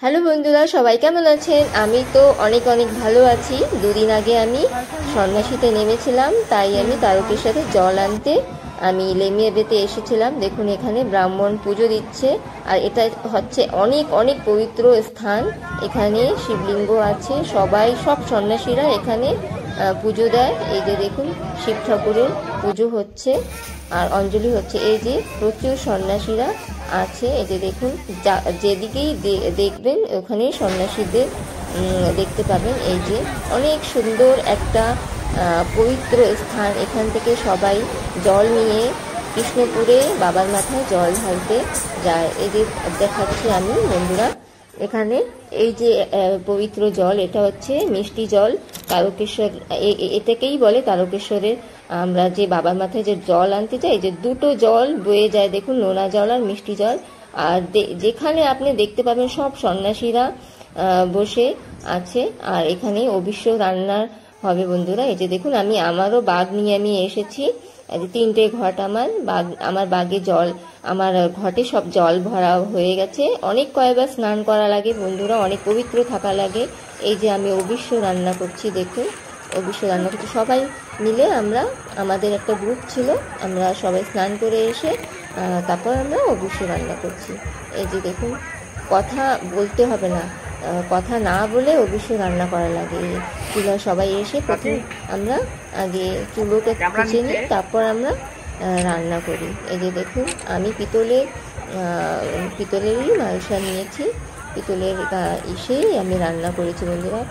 Hello বন্ধুরা, সবাই কেমন আছেন? আমি তো অনেক ভালো আছি। দুদিন আগে আমি সন্ন্যাসীতে নেমেছিলাম, তাই আমি তারকেশ্বরে জল আনতে আমি লেমিয়াবেতে এসেছিলাম। দেখুন এখানে ব্রাহ্মণ পুজো দিচ্ছে, আর এটা হচ্ছে অনেক পবিত্র স্থান। এখানে শিবলিঙ্গ আছে, সব সন্ন্যাসীরা এখানে পুজো দেয়। এই যে দেখুন শিব ঠাকুরের পুজো হচ্ছে আর অঞ্জলি হচ্ছে। এই যে প্রচুর সন্ন্যাসীরা আছে, এই যে দেখুন যেদিকেই দেখবেন ওখানেই সন্ন্যাসীদের দেখতে পাবেন। এই যে অনেক সুন্দর একটা পবিত্র স্থান। এখান থেকে সবাই জল নিয়ে কৃষ্ণপুরে বাবার মাথায় জল ঢালতে যায়। এই যে দেখাচ্ছি আমি বন্ধুরা, এখানে এই যে পবিত্র জল, এটা হচ্ছে মিষ্টি জল। তারকেশ্বর এটাকেই বলে তারকেশ্বরের আমরা যে বাবার মাথায় যে জল আনতে যাই, যে দুটো জল বয়ে যায় দেখুন, নোনা জল আর মিষ্টি জল। আর যেখানে আপনি দেখতে পাবেন সব সন্ন্যাসীরা বসে আছে, আর এখানে অবশ্য রান্নার হবে বন্ধুরা। এই যে দেখুন আমারও বাগ নিয়ে আমি এসেছি। 3টে ঘট আমার বাগে জল, আমার ঘটে সব জল ভরা হয়ে গেছে। অনেক কয়েকবার স্নান করা লাগে বন্ধুরা, অনেক পবিত্র থাকা লাগে। এই যে আমি অবশ্য রান্না করছি, দেখুন অবশ্য রান্না করছি। সবাই মিলে আমাদের একটা গ্রুপ ছিল, আমরা সবাই স্নান করে এসে তারপর আমরা অবশ্য রান্না করছি। এই যে দেখুন কথা বলতে হবে না, কথা না বলে অবশ্য রান্না করা লাগে। চুলা সবাই এসে প্রথমে আমরা আগে চুলোটা খুঁজে নিই, তারপর আমরা রান্না করি। এই যে দেখুন আমি পিতলেরই মালসা নিয়েছি, পিতলের ইসেই আমি রান্না করেছি বন্ধুরা।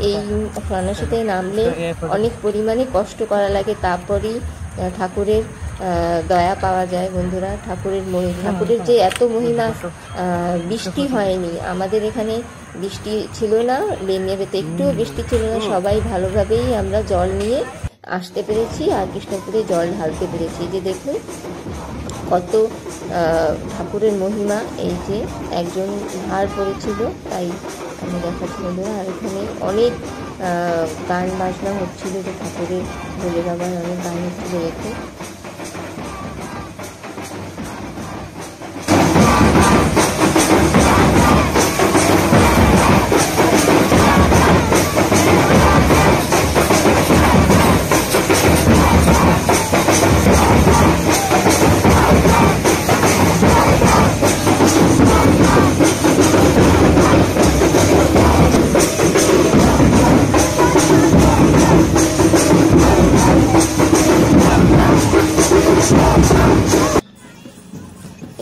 এই সন্ন্যাসীতে নামলে অনেক পরিমাণে কষ্ট করা লাগে, তারপরই ঠাকুরের দয়া পাওয়া যায় বন্ধুরা। ঠাকুরের যে এত মহিমা। বৃষ্টি হয়নি আমাদের এখানে, বৃষ্টি ছিল না লেমিয়াবেতে, একটুও বৃষ্টি ছিল না। সবাই ভালোভাবেই আমরা জল নিয়ে আসতে পেরেছি আর কৃষ্ণপুরে জল ঢালতে পেরেছি। যে দেখুন কত ঠাকুরের মহিমা। এই যে একজন ভার পড়েছিল, তাই আমি দেখাচ্ছি বন্ধুরা। আর এখানে অনেক গান বাজনা হচ্ছিল, যে ঠাকুরের ভোলে বাবার অনেক গান হচ্ছিল। দেখুন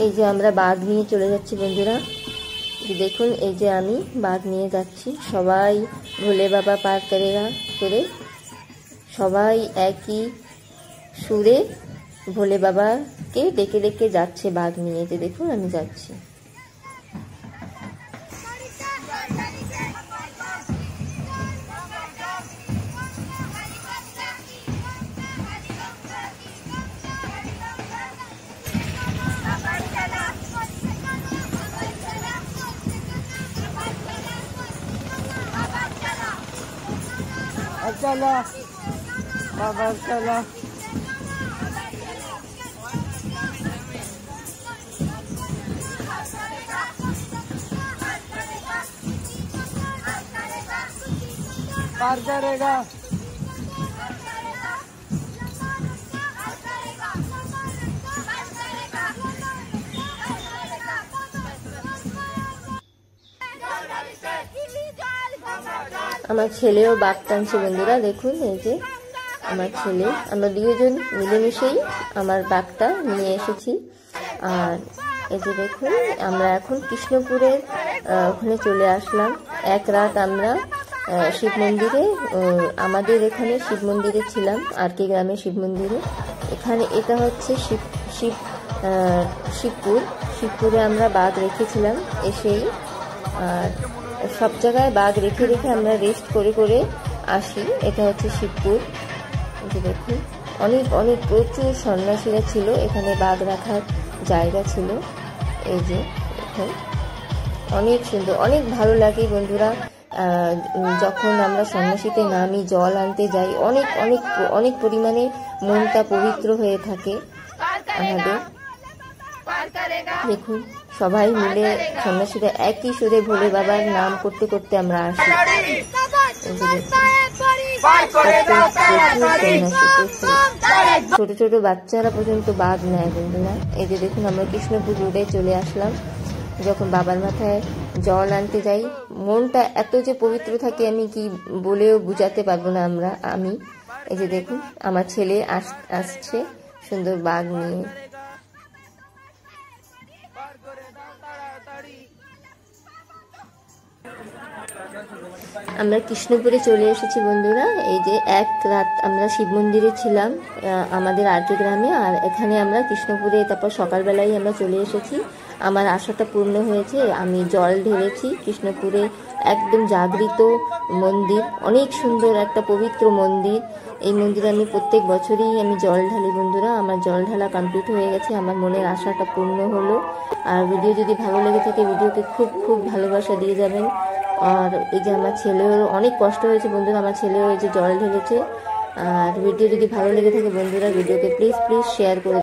এই যে আমরা বাঘ নিয়ে চলে যাচ্ছি বন্ধুরা। দেখুন এই যে আমি বাঘ নিয়ে যাচ্ছি, সবাই ভোলে বাবা পার করেগা করে সবাই একই সুরে ভোলে বাবাকে ডেকে ডেকে যাচ্ছে বাঘ নিয়ে। যে দেখুন আমি যাচ্ছি। चला बाबा चला पार करेगा। আমার ছেলেও বাঘ টানছে বন্ধুরা। দেখুন এই যে আমার ছেলে, আমরা দুজন মিলেমিশেই আমার বাঘটা নিয়ে এসেছি। আর এই যে দেখুন আমরা এখন কৃষ্ণপুরের ওখানে চলে আসলাম। এক রাত আমরা শিব মন্দিরে, আমাদের এখানে শিব মন্দিরে ছিলাম, আর কে গ্রামে শিব মন্দিরে। এখানে এটা হচ্ছে শিবপুরে আমরা বাঘ রেখেছিলাম এসেই। আর সব জায়গায় বাঘ রেখে আমরা রেস্ট করে আসি। এটা হচ্ছে শিবপুর। যে দেখুন অনেক প্রচুর সন্ন্যাসীরা ছিল, এখানে বাঘ রাখার জায়গা ছিল। এই যে দেখুন অনেক সুন্দর, অনেক ভালো লাগে বন্ধুরা। যখন আমরা সন্ন্যাসীতে নামি জল আনতে যাই, অনেক পরিমাণে মনটা পবিত্র হয়ে থাকে আমাদের। দেখুন সবাই মিলে সন্ন্যাসীরা একই সুরে ভোলে বাবার নাম করতে করতে আমরা আসি। ছোট ছোট বাচ্চারা পর্যন্ত বাঘ নেয় বন্ধুরা। এই যে দেখুন আমরা কৃষ্ণপুর রোডে চলে আসলাম। যখন বাবার মাথায় জল আনতে যাই মনটা এত যে পবিত্র থাকে আমি কি বলেও বুঝাতে পারবো না আমি। এই যে দেখুন আমার ছেলে আসছে সুন্দর বাঘ নিয়ে। আমরা কৃষ্ণপুরে চলে এসেছি বন্ধুরা। এই যে এক রাত আমরা শিব মন্দিরে ছিলাম আমাদের আরকে গ্রামে, আর এখানে আমরা কৃষ্ণপুরে তারপর সকালবেলায় আমরা চলে এসেছি। আমার আশাটা পূর্ণ হয়েছে। আমি জল ঢেলেছি কৃষ্ণপুরে, একদম জাগৃত মন্দির, অনেক সুন্দর একটা পবিত্র মন্দির। এই মন্দিরে আমি প্রত্যেক বছরই আমি জল ঢালি বন্ধুরা। আমার জল ঢালা কমপ্লিট হয়ে গেছে, আমার মনের আশাটা পূর্ণ হলো। আর ভিডিও যদি ভালো লেগে থাকে ভিডিওকে খুব খুব ভালোবাসা দিয়ে যাবেন। আর এই যে আমার ছেলেও অনেক কষ্ট হয়েছে বন্ধুরা, আমার ছেলেও এই যে জল ঢেলেছে। আর ভিডিও যদি ভালো লেগে থাকে বন্ধুরা ভিডিওকে প্লিজ শেয়ার করে